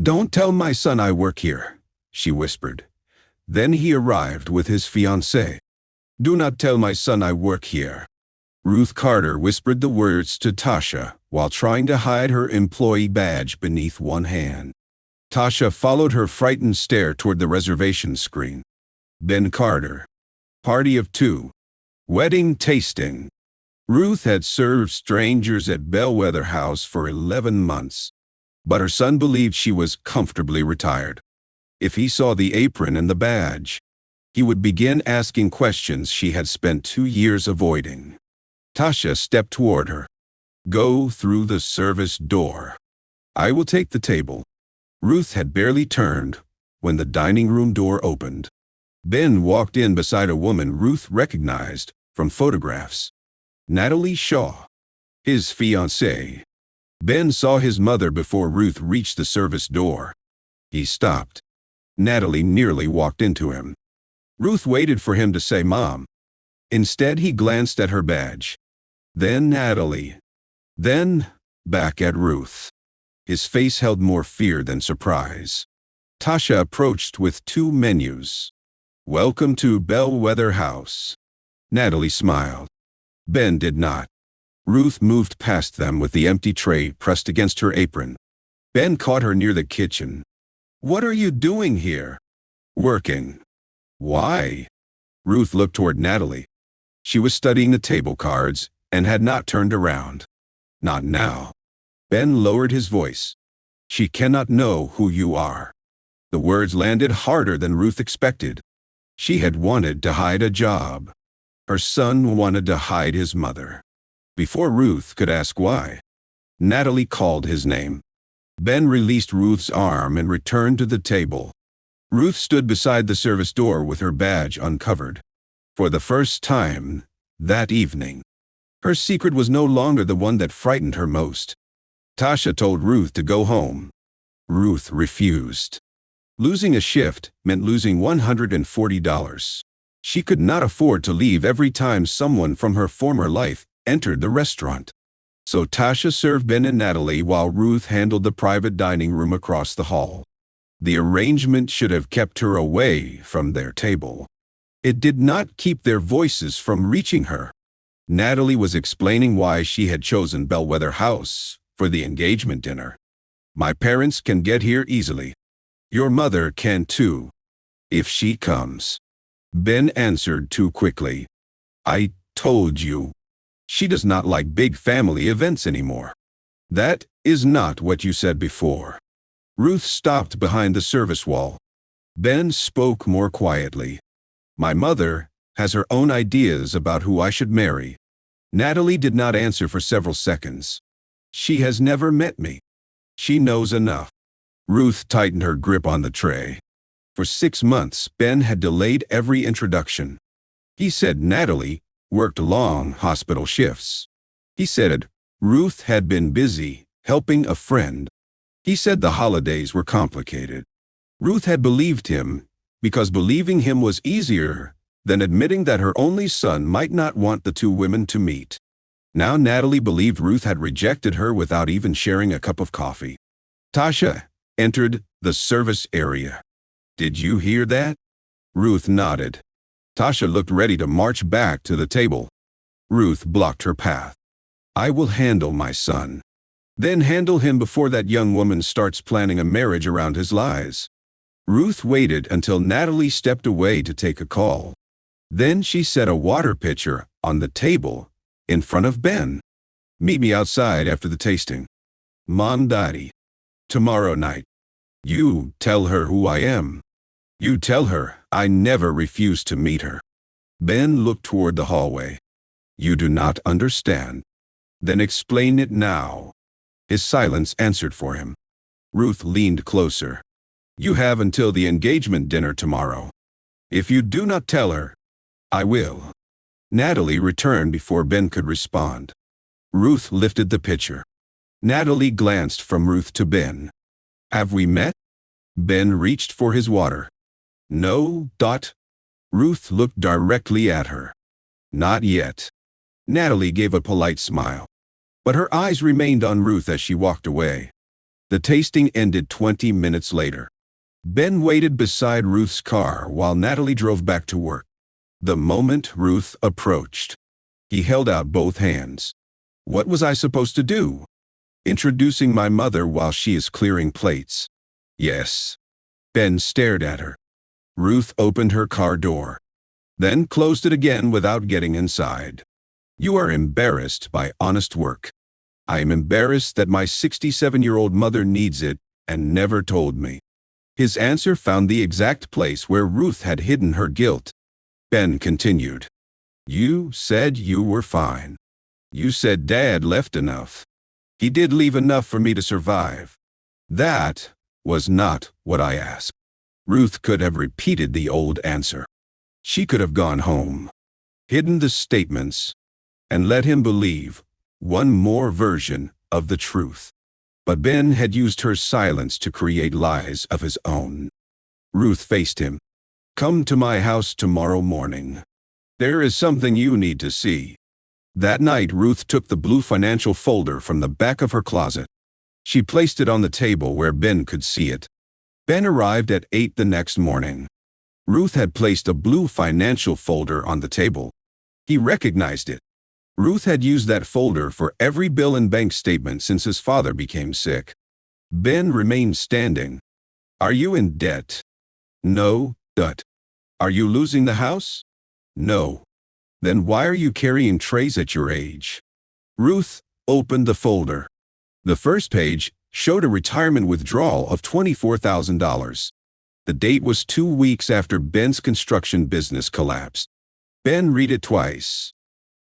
"Don't tell my son I work here," she whispered. Then he arrived with his fiancée. "Do not tell my son I work here." Ruth Carter whispered the words to Tasha while trying to hide her employee badge beneath one hand. Tasha followed her frightened stare toward the reservation screen. Ben Carter. Party of two. Wedding tasting. Ruth had served strangers at Bellwether House for 11 months, but her son believed she was comfortably retired. If he saw the apron and the badge, he would begin asking questions she had spent 2 years avoiding. Tasha stepped toward her. "Go through the service door. I will take the table." Ruth had barely turned when the dining room door opened. Ben walked in beside a woman Ruth recognized from photographs. Natalie Shaw, his fiancée. Ben saw his mother before Ruth reached the service door. He stopped. Natalie nearly walked into him. Ruth waited for him to say Mom. Instead, he glanced at her badge. Then Natalie. Then back at Ruth. His face held more fear than surprise. Tasha approached with 2 menus. "Welcome to Bellwether House." Natalie smiled. Ben did not. Ruth moved past them with the empty tray pressed against her apron. Ben caught her near the kitchen. "What are you doing here?" "Working." "Why?" Ruth looked toward Natalie. She was studying the table cards and had not turned around. "Not now." Ben lowered his voice. "She cannot know who you are." The words landed harder than Ruth expected. She had wanted to hide a job. Her son wanted to hide his mother. Before Ruth could ask why, Natalie called his name. Ben released Ruth's arm and returned to the table. Ruth stood beside the service door with her badge uncovered. For the first time that evening, her secret was no longer the one that frightened her most. Tasha told Ruth to go home. Ruth refused. Losing a shift meant losing $140. She could not afford to leave every time someone from her former life entered the restaurant. So Tasha served Ben and Natalie while Ruth handled the private dining room across the hall. The arrangement should have kept her away from their table. It did not keep their voices from reaching her. Natalie was explaining why she had chosen Bellwether House for the engagement dinner. "My parents can get here easily. Your mother can too, if she comes." Ben answered too quickly. "I told you. She does not like big family events anymore." "That is not what you said before." Ruth stopped behind the service wall. Ben spoke more quietly. "My mother has her own ideas about who I should marry." Natalie did not answer for several seconds. "She has never met me. She knows enough." Ruth tightened her grip on the tray. For 6 months, Ben had delayed every introduction. He said Natalie worked long hospital shifts. He said Ruth had been busy helping a friend. He said the holidays were complicated. Ruth had believed him because believing him was easier than admitting that her only son might not want the 2 women to meet. Now Natalie believed Ruth had rejected her without even sharing a cup of coffee. Tasha entered the service area. "Did you hear that?" Ruth nodded. Tasha looked ready to march back to the table. Ruth blocked her path. "I will handle my son. Then handle him before that young woman starts planning a marriage around his lies." Ruth waited until Natalie stepped away to take a call. Then she set a water pitcher on the table in front of Ben. "Meet me outside after the tasting." "Mom, Daddy. Tomorrow night. You tell her who I am. You tell her I never refused to meet her." Ben looked toward the hallway. "You do not understand. Then explain it now." His silence answered for him. Ruth leaned closer. "You have until the engagement dinner tomorrow. If you do not tell her, I will." Natalie returned before Ben could respond. Ruth lifted the pitcher. Natalie glanced from Ruth to Ben. "Have we met?" Ben reached for his water. "No, Dot." Ruth looked directly at her. "Not yet." Natalie gave a polite smile, but her eyes remained on Ruth as she walked away. The tasting ended 20 minutes later. Ben waited beside Ruth's car while Natalie drove back to work. The moment Ruth approached, he held out both hands. What was I supposed to do? Introducing my mother while she is clearing plates. Yes. Ben stared at her. Ruth opened her car door, then closed it again without getting inside. You are embarrassed by honest work. I am embarrassed that my 67-year-old mother needs it and never told me. His answer found the exact place where Ruth had hidden her guilt. Ben continued. You said you were fine. You said Dad left enough. He did leave enough for me to survive. That was not what I asked. Ruth could have repeated the old answer. She could have gone home, hidden the statements, and let him believe one more version of the truth. But Ben had used her silence to create lies of his own. Ruth faced him. Come to my house tomorrow morning. There is something you need to see. That night, Ruth took the blue financial folder from the back of her closet. She placed it on the table where Ben could see it. Ben arrived at 8 the next morning. Ruth had placed a blue financial folder on the table. He recognized it. Ruth had used that folder for every bill and bank statement since his father became sick. Ben remained standing. Are you in debt? No, Dut. Are you losing the house? No. Then why are you carrying trays at your age? Ruth opened the folder. The first page showed a retirement withdrawal of $24,000. The date was 2 weeks after Ben's construction business collapsed. Ben read it twice.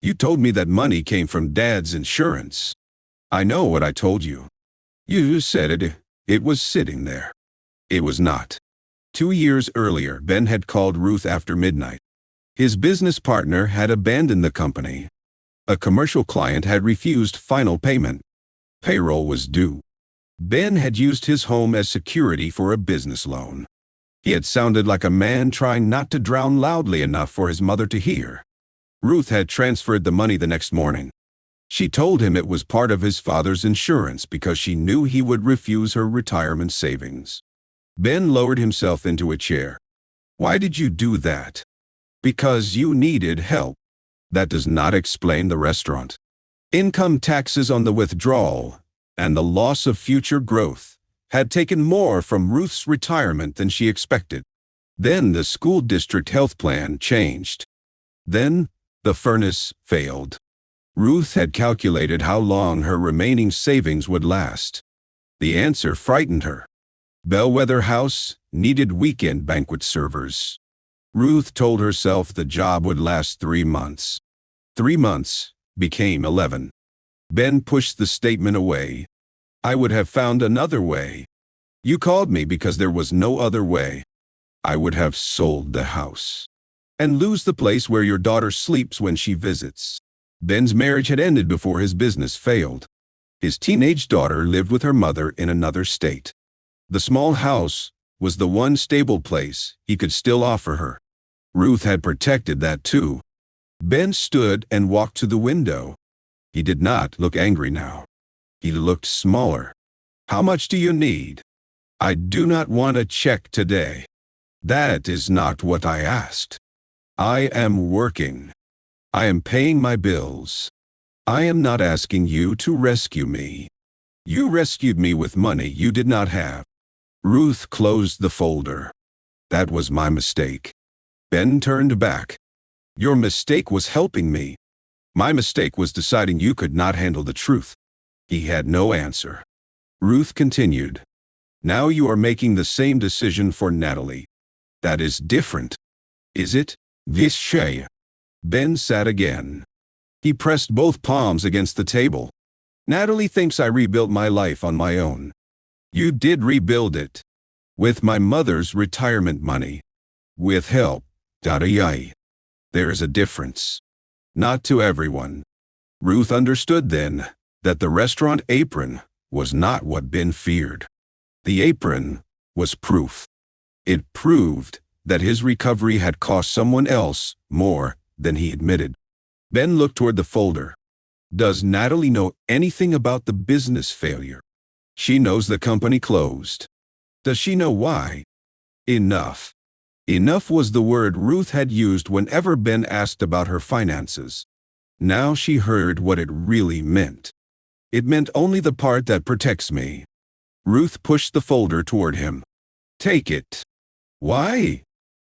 You told me that money came from Dad's insurance. I know what I told you. You said it was sitting there. It was not. 2 years earlier, Ben had called Ruth after midnight. His business partner had abandoned the company. A commercial client had refused final payment. Payroll was due. Ben had used his home as security for a business loan. He had sounded like a man trying not to drown loudly enough for his mother to hear. Ruth had transferred the money the next morning. She told him it was part of his father's insurance because she knew he would refuse her retirement savings. Ben lowered himself into a chair. Why did you do that? Because you needed help. That does not explain the restaurant. Income taxes on the withdrawal and the loss of future growth had taken more from Ruth's retirement than she expected. Then the school district health plan changed. Then the furnace failed. Ruth had calculated how long her remaining savings would last. The answer frightened her. Bellwether House needed weekend banquet servers. Ruth told herself the job would last 3 months. 3 months became 11. Ben pushed the statement away. I would have found another way. You called me because there was no other way. I would have sold the house and lose the place where your daughter sleeps when she visits. Ben's marriage had ended before his business failed. His teenage daughter lived with her mother in another state. The small house was the one stable place he could still offer her. Ruth had protected that too. Ben stood and walked to the window. He did not look angry now. He looked smaller. How much do you need? I do not want a check today. That is not what I asked. I am working. I am paying my bills. I am not asking you to rescue me. You rescued me with money you did not have. Ruth closed the folder. That was my mistake. Ben turned back. Your mistake was helping me. My mistake was deciding you could not handle the truth. He had no answer. Ruth continued. Now you are making the same decision for Natalie. That is different. Is it? Fiancée. Ben sat again. He pressed both palms against the table. Natalie thinks I rebuilt my life on my own. You did rebuild it. With my mother's retirement money. With help. There is a difference. Not to everyone. Ruth understood then that the restaurant apron was not what Ben feared. The apron was proof. It proved that his recovery had cost someone else more than he admitted. Ben looked toward the folder. Does Natalie know anything about the business failure? She knows the company closed. Does she know why? Enough. Enough was the word Ruth had used whenever Ben asked about her finances. Now she heard what it really meant. It meant only the part that protects me. Ruth pushed the folder toward him. Take it. Why?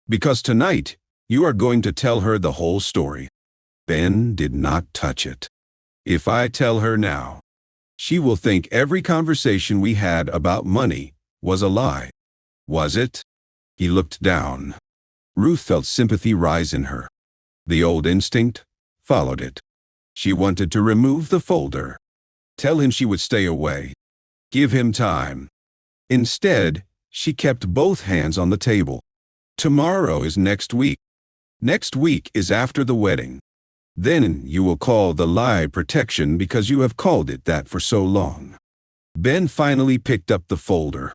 Because tonight, you are going to tell her the whole story. Ben did not touch it. If I tell her now, she will think every conversation we had about money was a lie. Was it? He looked down. Ruth felt sympathy rise in her. The old instinct followed it. She wanted to remove the folder. Tell him she would stay away. Give him time. Instead, she kept both hands on the table. Tomorrow is next week. Next week is after the wedding. Then you will call the lie protection because you have called it that for so long. Ben finally picked up the folder.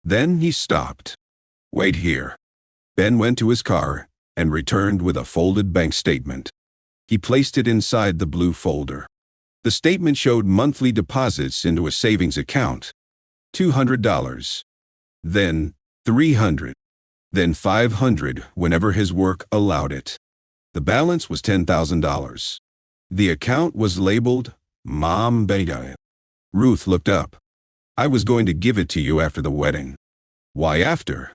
Then he stopped. Wait here. Ben went to his car and returned with a folded bank statement. He placed it inside the blue folder. The statement showed monthly deposits into a savings account. $200. Then $300. Then $500 whenever his work allowed it. The balance was $10,000. The account was labeled Mom Beta. Ruth looked up. I was going to give it to you after the wedding. Why after?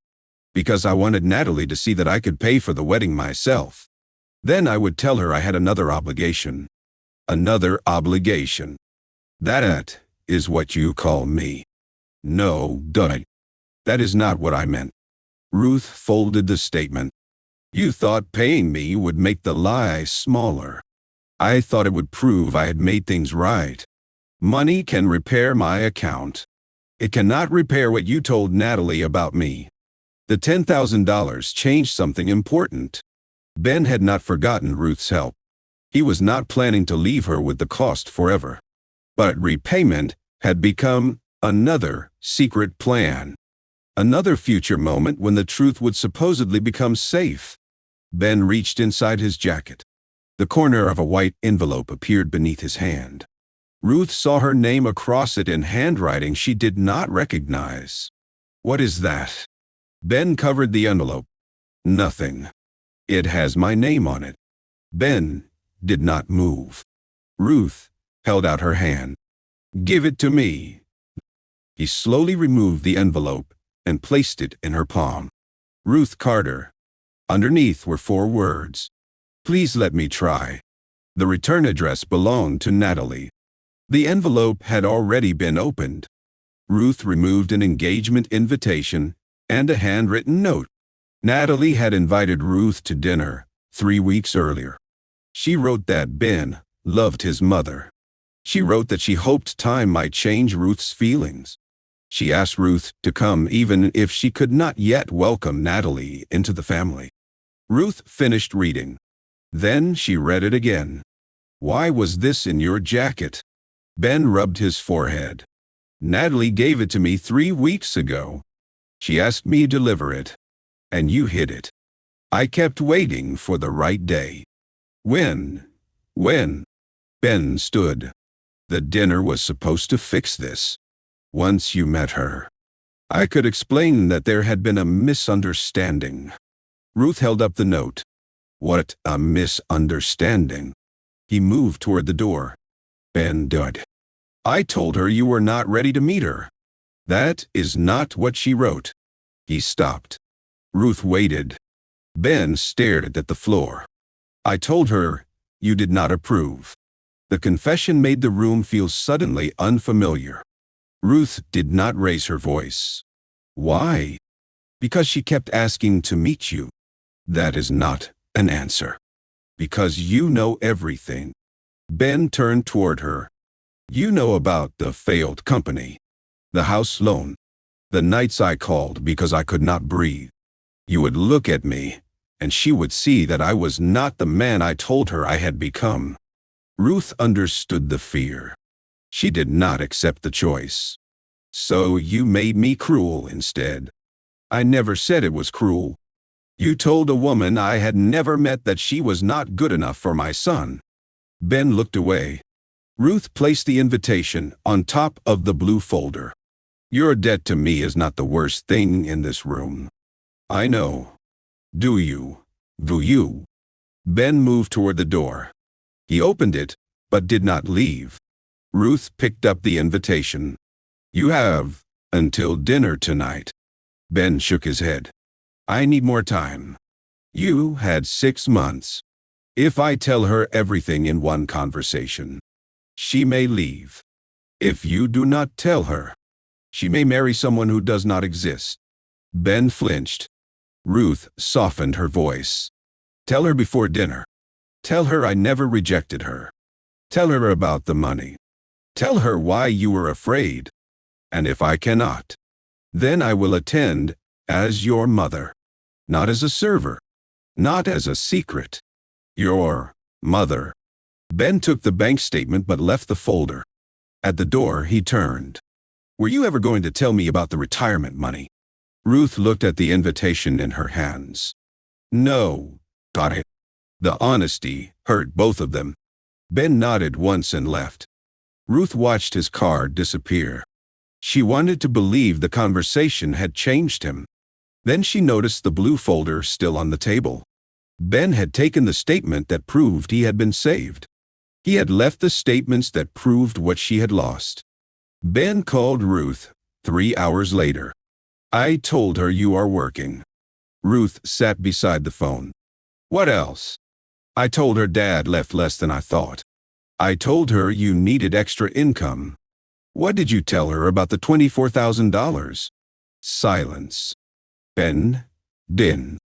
Because I wanted Natalie to see that I could pay for the wedding myself. Then I would tell her I had another obligation. Another obligation. That is what you call me. No, Dud. That is not what I meant. Ruth folded the statement. You thought paying me would make the lie smaller. I thought it would prove I had made things right. Money can repair my account. It cannot repair what you told Natalie about me. The $10,000 changed something important. Ben had not forgotten Ruth's help. He was not planning to leave her with the cost forever. But repayment had become another secret plan. Another future moment when the truth would supposedly become safe. Ben reached inside his jacket. The corner of a white envelope appeared beneath his hand. Ruth saw her name across it in handwriting she did not recognize. What is that? Ben covered the envelope. Nothing. It has my name on it. Ben did not move. Ruth held out her hand. Give it to me. He slowly removed the envelope and placed it in her palm. Ruth Carter. Underneath were 4 words. Please let me try. The return address belonged to Natalie. The envelope had already been opened. Ruth removed an engagement invitation and a handwritten note. Natalie had invited Ruth to dinner 3 weeks earlier. She wrote that Ben loved his mother. She wrote that she hoped time might change Ruth's feelings. She asked Ruth to come even if she could not yet welcome Natalie into the family. Ruth finished reading. Then she read it again. Why was this in your jacket? Ben rubbed his forehead. Natalie gave it to me 3 weeks ago. She asked me to deliver it, and you hid it. I kept waiting for the right day. When? Ben stood. The dinner was supposed to fix this. Once you met her, I could explain that there had been a misunderstanding. Ruth held up the note. What a misunderstanding. He moved toward the door. Ben did. I told her you were not ready to meet her. That is not what she wrote. He stopped. Ruth waited. Ben stared at the floor. I told her you did not approve. The confession made the room feel suddenly unfamiliar. Ruth did not raise her voice. Why? Because she kept asking to meet you. That is not an answer. Because you know everything. Ben turned toward her. You know about the failed company, the house loan, the nights I called because I could not breathe. You would look at me, and she would see that I was not the man I told her I had become. Ruth understood the fear. She did not accept the choice. So you made me cruel instead. I never said it was cruel. You told a woman I had never met that she was not good enough for my son. Ben looked away. Ruth placed the invitation on top of the blue folder. Your debt to me is not the worst thing in this room. I know. Do you? Do you? Ben moved toward the door. He opened it, but did not leave. Ruth picked up the invitation. You have until dinner tonight. Ben shook his head. I need more time. You had 6 months. If I tell her everything in one conversation, she may leave. If you do not tell her, she may marry someone who does not exist. Ben flinched. Ruth softened her voice. Tell her before dinner. Tell her I never rejected her. Tell her about the money. Tell her why you were afraid. And if I cannot, then I will attend as your mother. Not as a server. Not as a secret. Your mother. Ben took the bank statement but left the folder. At the door, he turned. Were you ever going to tell me about the retirement money? Ruth looked at the invitation in her hands. No. Got it. The honesty hurt both of them. Ben nodded once and left. Ruth watched his card disappear. She wanted to believe the conversation had changed him. Then she noticed the blue folder still on the table. Ben had taken the statement that proved he had been saved. He had left the statements that proved what she had lost. Ben called Ruth 3 hours later. I told her you are working. Ruth sat beside the phone. What else? I told her Dad left less than I thought. I told her you needed extra income. What did you tell her about the $24,000? Silence. Ben, Din.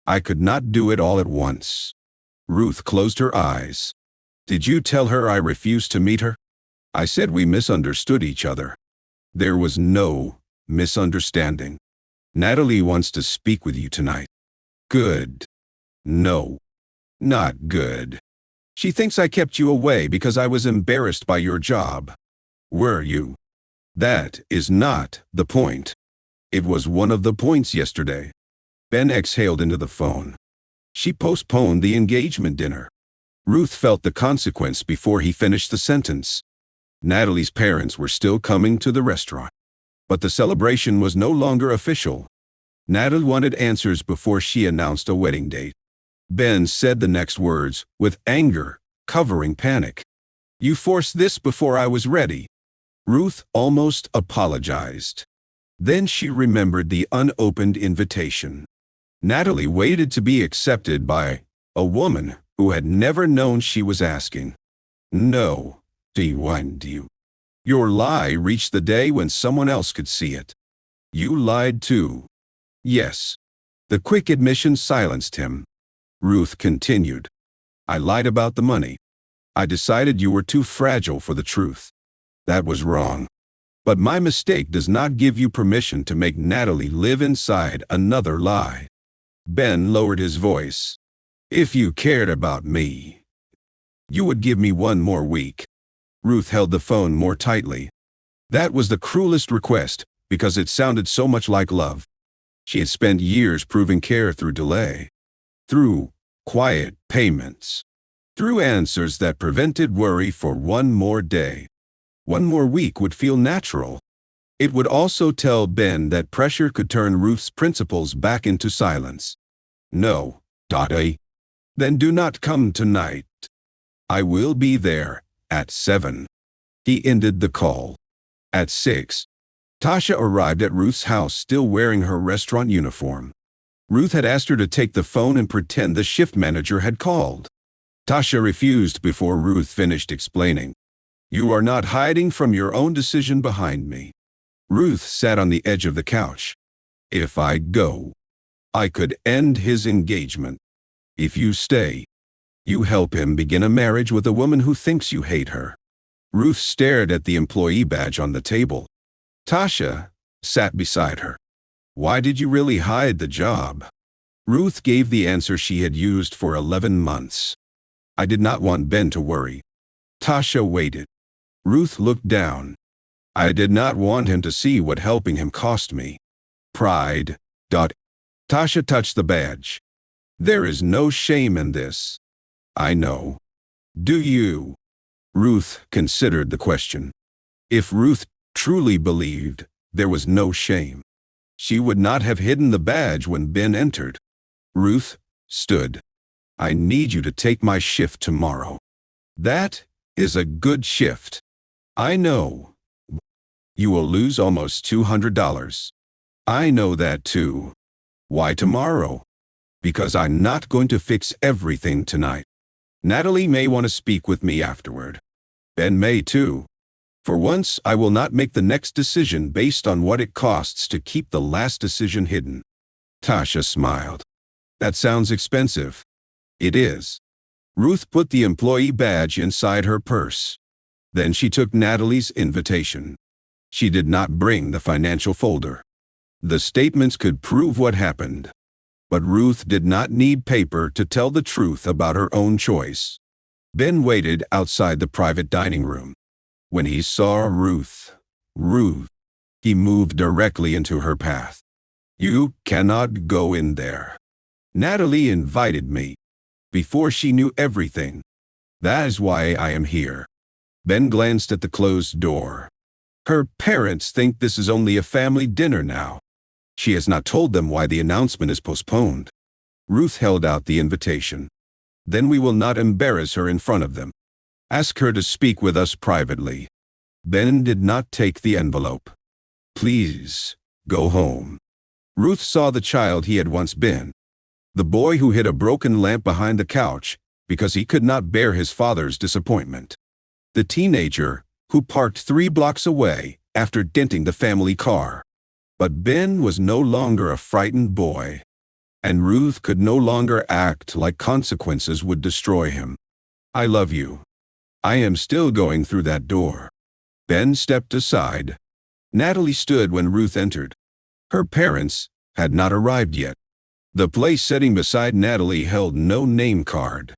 I could not do it all at once. Ruth closed her eyes. Did you tell her I refused to meet her? I said we misunderstood each other. There was no misunderstanding. Natalie wants to speak with you tonight. Good. No. Not good. She thinks I kept you away because I was embarrassed by your job. Were you? That is not the point. It was one of the points yesterday. Ben exhaled into the phone. She postponed the engagement dinner. Ruth felt the consequence before he finished the sentence. Natalie's parents were still coming to the restaurant. But the celebration was no longer official. Natalie wanted answers before she announced a wedding date. Ben said the next words with anger, covering panic. You forced this before I was ready. Ruth almost apologized. Then she remembered the unopened invitation. Natalie waited to be accepted by a woman who had never known she was asking. No, do you? Your lie reached the day when someone else could see it. You lied too. Yes. The quick admission silenced him. Ruth continued. I lied about the money. I decided you were too fragile for the truth. That was wrong. But my mistake does not give you permission to make Natalie live inside another lie. Ben lowered his voice. If you cared about me, you would give me 1 more week. Ruth held the phone more tightly. That was the cruelest request, because it sounded so much like love. She had spent years proving care through delay, through quiet payments, through answers that prevented worry for 1 more day. 1 more week would feel natural. It would also tell Ben that pressure could turn Ruth's principles back into silence. No, Dottie. Then do not come tonight. I will be there at 7. He ended the call. At 6, Tasha arrived at Ruth's house still wearing her restaurant uniform. Ruth had asked her to take the phone and pretend the shift manager had called. Tasha refused before Ruth finished explaining. You are not hiding from your own decision behind me. Ruth sat on the edge of the couch. If I go, I could end his engagement. If you stay, you help him begin a marriage with a woman who thinks you hate her. Ruth stared at the employee badge on the table. Tasha sat beside her. Why did you really hide the job? Ruth gave the answer she had used for 11 months. I did not want Ben to worry. Tasha waited. Ruth looked down. I did not want him to see what helping him cost me. Pride. Tasha touched the badge. There is no shame in this. I know. Do you? Ruth considered the question. If Ruth truly believed There was no shame. She would not have hidden the badge when Ben entered. Ruth stood. I need you to take my shift tomorrow. That is a good shift. I know. You will lose almost $200. I know that too. Why tomorrow? Because I'm not going to fix everything tonight. Natalie may want to speak with me afterward. Ben may too. For once, I will not make the next decision based on what it costs to keep the last decision hidden. Tasha smiled. That sounds expensive. It is. Ruth put the employee badge inside her purse. Then she took Natalie's invitation. She did not bring the financial folder. The statements could prove what happened. But Ruth did not need paper to tell the truth about her own choice. Ben waited outside the private dining room. When he saw Ruth, he moved directly into her path. You cannot go in there. Natalie invited me. Before she knew everything. That is why I am here. Ben glanced at the closed door. Her parents think this is only a family dinner now. She has not told them why the announcement is postponed. Ruth held out the invitation. Then we will not embarrass her in front of them. Ask her to speak with us privately. Ben did not take the envelope. Please, go home. Ruth saw the child he had once been. The boy who hid a broken lamp behind the couch because he could not bear his father's disappointment. The teenager who parked 3 blocks away after denting the family car. But Ben was no longer a frightened boy, and Ruth could no longer act like consequences would destroy him. I love you. I am still going through that door. Ben stepped aside. Natalie stood when Ruth entered. Her parents had not arrived yet. The place sitting beside Natalie held no name card.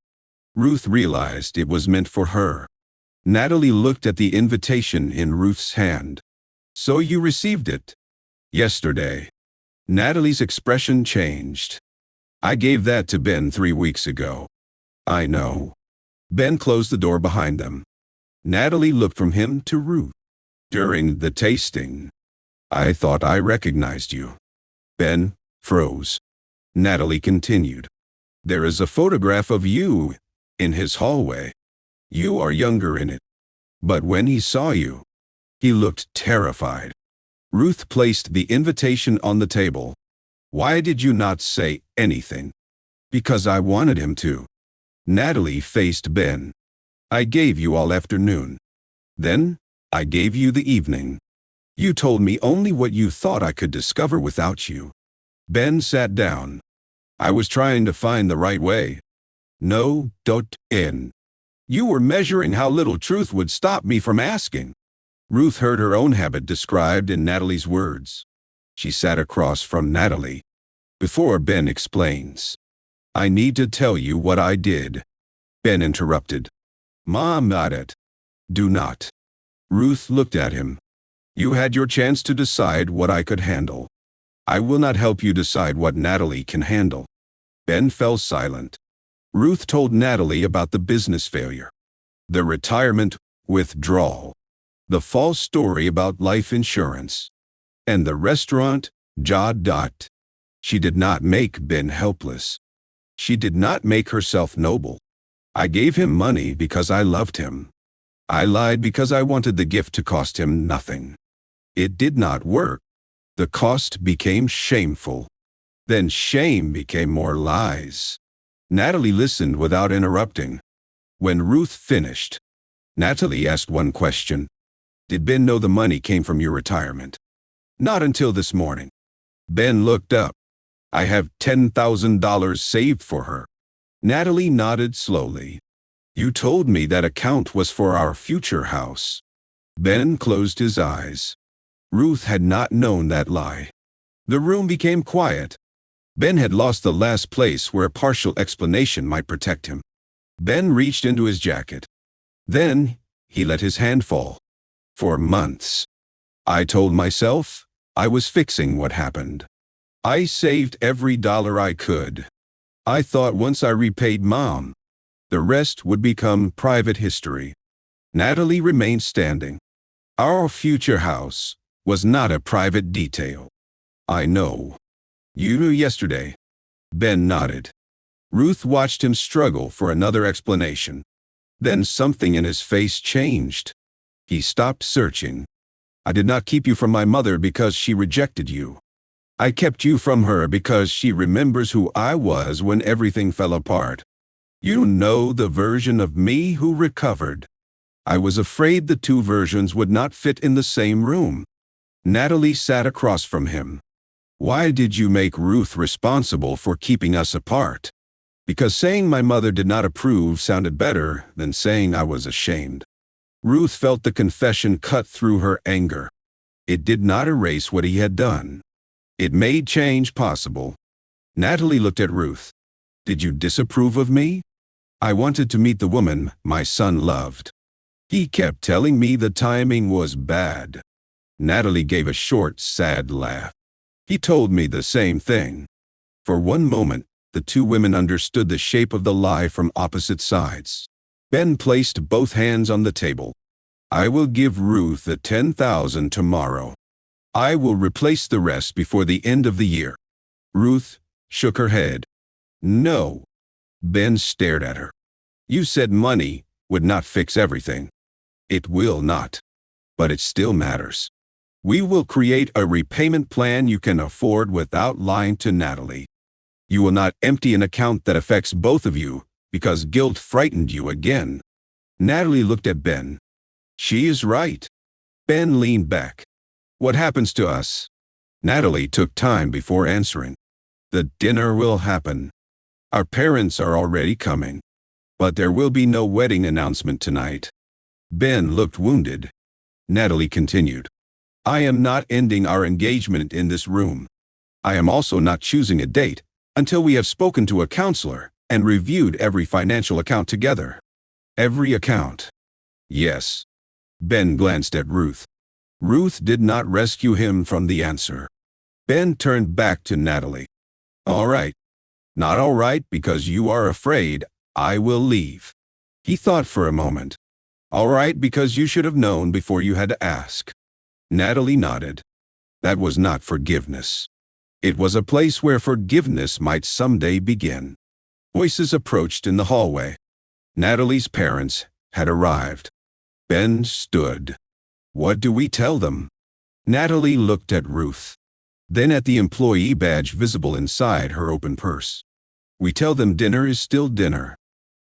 Ruth realized it was meant for her. Natalie looked at the invitation in Ruth's hand. So you received it? Yesterday. Natalie's expression changed. I gave that to Ben 3 weeks ago. I know. Ben closed the door behind them. Natalie looked from him to Ruth. During the tasting, I thought I recognized you. Ben froze. Natalie continued. There is a photograph of you in his hallway. You are younger in it. But when he saw you, he looked terrified. Ruth placed the invitation on the table. Why did you not say anything? Because I wanted him to. Natalie faced Ben. I gave you all afternoon. Then, I gave you the evening. You told me only what you thought I could discover without you. Ben sat down. I was trying to find the right way. No, don't end. You were measuring how little truth would stop me from asking. Ruth heard her own habit described in Natalie's words. She sat across from Natalie. Before Ben explains, I need to tell you what I did. Ben interrupted. Mom, not it. Do not. Ruth looked at him. You had your chance to decide what I could handle. I will not help you decide what Natalie can handle. Ben fell silent. Ruth told Natalie about the business failure, the retirement withdrawal, the false story about life insurance, and the restaurant job. She did not make Ben helpless. She did not make herself noble. I gave him money because I loved him. I lied because I wanted the gift to cost him nothing. It did not work. The cost became shameful. Then shame became more lies. Natalie listened without interrupting. When Ruth finished, Natalie asked one question. Did Ben know the money came from your retirement? Not until this morning. Ben looked up. I have $10,000 saved for her. Natalie nodded slowly. You told me that account was for our future house. Ben closed his eyes. Ruth had not known that lie. The room became quiet. Ben had lost the last place where a partial explanation might protect him. Ben reached into his jacket. Then, he let his hand fall. For months, I told myself I was fixing what happened. I saved every dollar I could. I thought once I repaid Mom, the rest would become private history. Natalie remained standing. Our future house was not a private detail. I know. You knew yesterday. Ben nodded. Ruth watched him struggle for another explanation. Then something in his face changed. He stopped searching. I did not keep you from my mother because she rejected you. I kept you from her because she remembers who I was when everything fell apart. You know the version of me who recovered. I was afraid the two versions would not fit in the same room. Natalie sat across from him. Why did you make Ruth responsible for keeping us apart? Because saying my mother did not approve sounded better than saying I was ashamed. Ruth felt the confession cut through her anger. It did not erase what he had done. It made change possible. Natalie looked at Ruth. Did you disapprove of me? I wanted to meet the woman my son loved. He kept telling me the timing was bad. Natalie gave a short, sad laugh. He told me the same thing. For one moment, the two women understood the shape of the lie from opposite sides. Ben placed both hands on the table. I will give Ruth the $10,000 tomorrow. I will replace the rest before the end of the year. Ruth shook her head. No. Ben stared at her. You said money would not fix everything. It will not. But it still matters. We will create a repayment plan you can afford without lying to Natalie. You will not empty an account that affects both of you because guilt frightened you again. Natalie looked at Ben. She is right. Ben leaned back. What happens to us? Natalie took time before answering. The dinner will happen. Our parents are already coming. But there will be no wedding announcement tonight. Ben looked wounded. Natalie continued. I am not ending our engagement in this room. I am also not choosing a date until we have spoken to a counselor and reviewed every financial account together. Every account. Yes. Ben glanced at Ruth. Ruth did not rescue him from the answer. Ben turned back to Natalie. All right. Not all right because you are afraid I will leave. He thought for a moment. All right because you should have known before you had to ask. Natalie nodded. That was not forgiveness. It was a place where forgiveness might someday begin. Voices approached in the hallway. Natalie's parents had arrived. Ben stood. What do we tell them? Natalie looked at Ruth. Then at the employee badge visible inside her open purse. We tell them dinner is still dinner.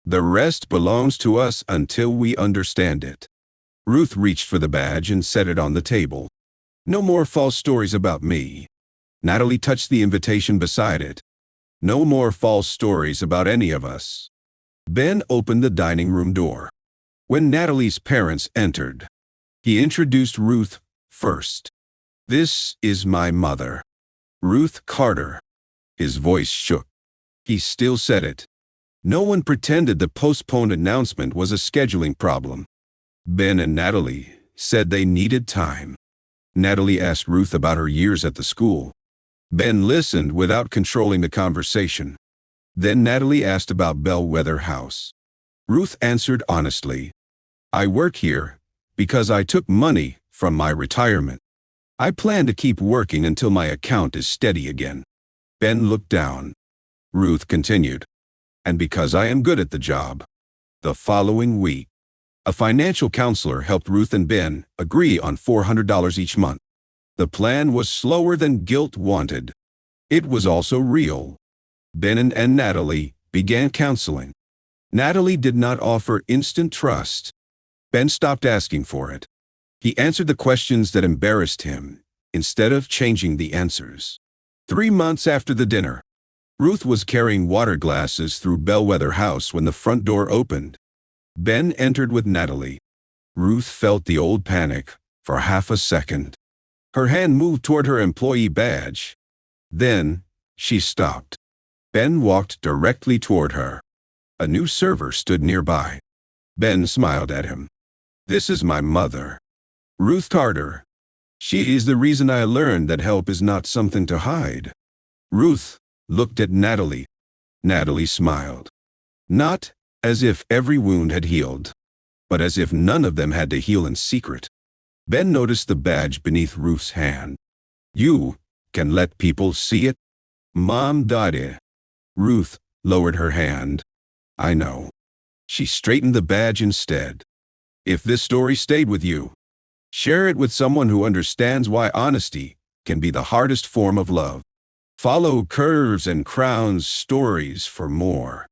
The rest belongs to us until we understand it. Ruth reached for the badge and set it on the table. No more false stories about me. Natalie touched the invitation beside it. No more false stories about any of us. Ben opened the dining room door. When Natalie's parents entered, he introduced Ruth first. This is my mother, Ruth Carter. His voice shook. He still said it. No one pretended the postponed announcement was a scheduling problem. Ben and Natalie said they needed time. Natalie asked Ruth about her years at the school. Ben listened without controlling the conversation. Then Natalie asked about Bellwether House. Ruth answered honestly. I work here because I took money from my retirement. I plan to keep working until my account is steady again. Ben looked down. Ruth continued. And because I am good at the job. The following week, a financial counselor helped Ruth and Ben agree on $400 each month. The plan was slower than guilt wanted. It was also real. Ben and Natalie began counseling. Natalie did not offer instant trust. Ben stopped asking for it. He answered the questions that embarrassed him, instead of changing the answers. 3 months after the dinner, Ruth was carrying water glasses through Bellwether House when the front door opened. Ben entered with Natalie. Ruth felt the old panic for half a second. Her hand moved toward her employee badge. Then, she stopped. Ben walked directly toward her. A new server stood nearby. Ben smiled at him. This is my mother, Ruth Carter. She is the reason I learned that help is not something to hide. Ruth looked at Natalie. Natalie smiled. Not as if every wound had healed, but as if none of them had to heal in secret. Ben noticed the badge beneath Ruth's hand. You can let people see it? Mom died. Ruth lowered her hand. I know. She straightened the badge instead. If this story stayed with you, share it with someone who understands why honesty can be the hardest form of love. Follow Curves and Crowns Stories for more.